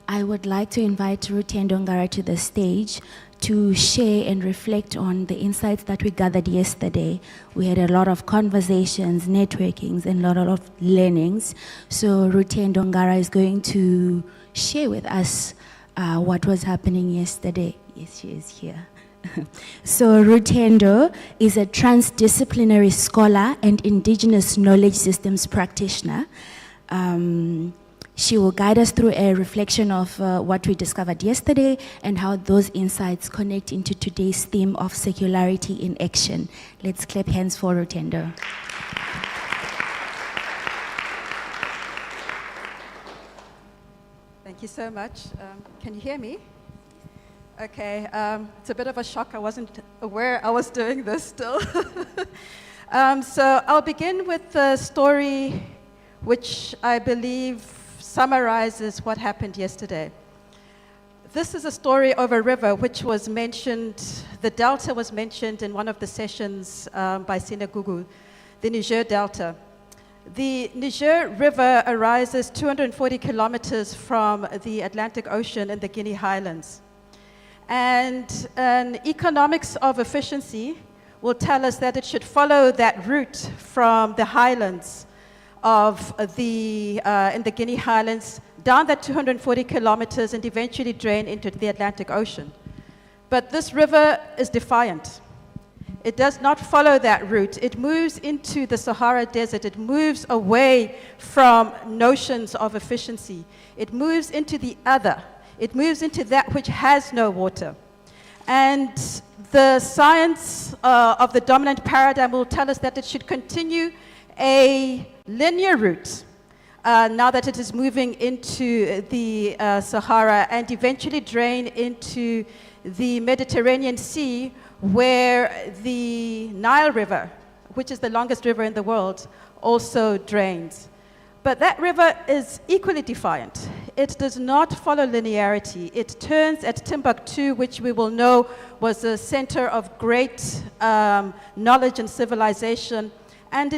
I would like to invite Rutendo Ngara to the stage to share and reflect on the insights that we gathered yesterday. We had a lot of conversations, networkings, and a lot of learnings. So Rutendo Ngara is going to share with us what was happening yesterday. Yes, she is here. So Rutendo is a transdisciplinary scholar and indigenous knowledge systems practitioner. She will guide us through a reflection of what we discovered yesterday and how those insights connect into today's theme of circularity in action. Let's clap hands for Rutendo. Thank you so much. Can you hear me? Okay, it's a bit of a shock. I wasn't aware I was doing this still. So I'll begin with the story which I believe summarizes what happened yesterday. This is a story of a river which was mentioned, the delta was mentioned in one of the sessions by Sina Gugu, the Niger Delta. The Niger River arises 240 kilometers from the Atlantic Ocean in the Guinea Highlands. And an economics of efficiency will tell us that it should follow that route from the highlands of in the Guinea Highlands down that 240 kilometers and eventually drain into the Atlantic Ocean. But this river is defiant. It does not follow that route. It moves into the Sahara Desert. It moves away from notions of efficiency. It moves into the other. It moves into that which has no water. And the science of the dominant paradigm will tell us that it should continue a linear route now that it is moving into the Sahara and eventually drain into the Mediterranean Sea, where the Nile River, which is the longest river in the world, also drains. But that river is equally defiant. It does not follow linearity. It turns at Timbuktu, which we will know was a center of great knowledge and civilization, and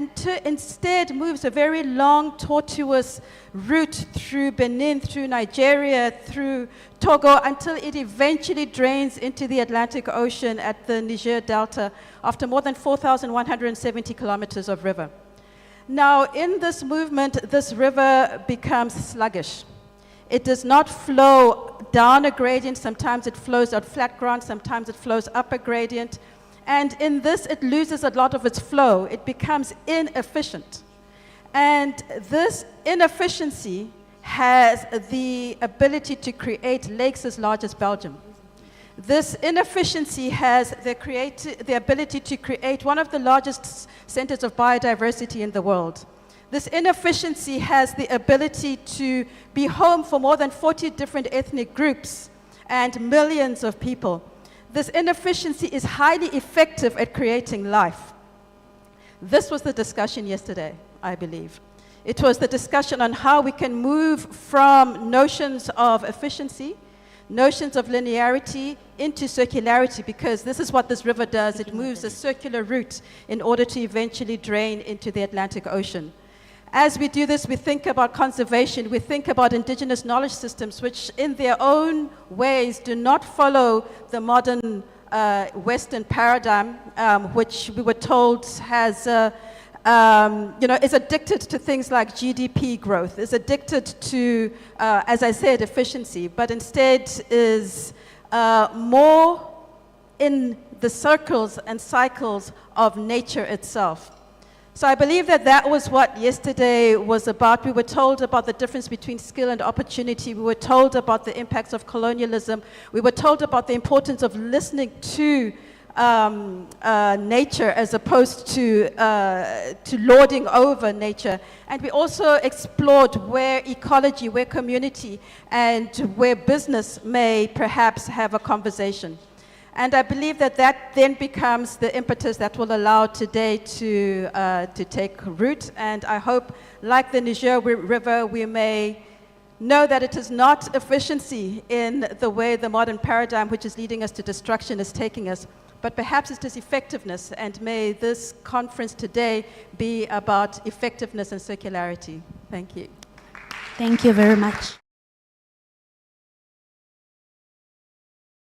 instead moves a very long, tortuous route through Benin, through Nigeria, through Togo, until it eventually drains into the Atlantic Ocean at the Niger Delta after more than 4,170 kilometers of river. Now, in this movement, this river becomes sluggish. It does not flow down a gradient. Sometimes it flows on flat ground. Sometimes it flows up a gradient. And in this, it loses a lot of its flow. It becomes inefficient. And this inefficiency has the ability to create lakes as large as Belgium. This inefficiency has the ability to create one of the largest centers of biodiversity in the world. This inefficiency has the ability to be home for more than 40 different ethnic groups and millions of people. This inefficiency is highly effective at creating life. This was the discussion yesterday, I believe. It was the discussion on how we can move from notions of efficiency, notions of linearity, into circularity, because this is what this river does. It moves a circular route in order to eventually drain into the Atlantic Ocean. As we do this, we think about conservation, we think about indigenous knowledge systems, which in their own ways do not follow the modern Western paradigm, which we were told has, is addicted to things like GDP growth, is addicted to, as I said, efficiency, but instead is more in the circles and cycles of nature itself. So I believe that that was what yesterday was about. We were told about the difference between skill and opportunity. We were told about the impacts of colonialism. We were told about the importance of listening to nature as opposed to lording over nature. And we also explored where ecology, where community, and where business may perhaps have a conversation. And I believe that that then becomes the impetus that will allow today to take root. And I hope, like the Niger River, we may know that it is not efficiency in the way the modern paradigm, which is leading us to destruction, is taking us, but perhaps it is effectiveness. And may this conference today be about effectiveness and circularity. Thank you. Thank you very much.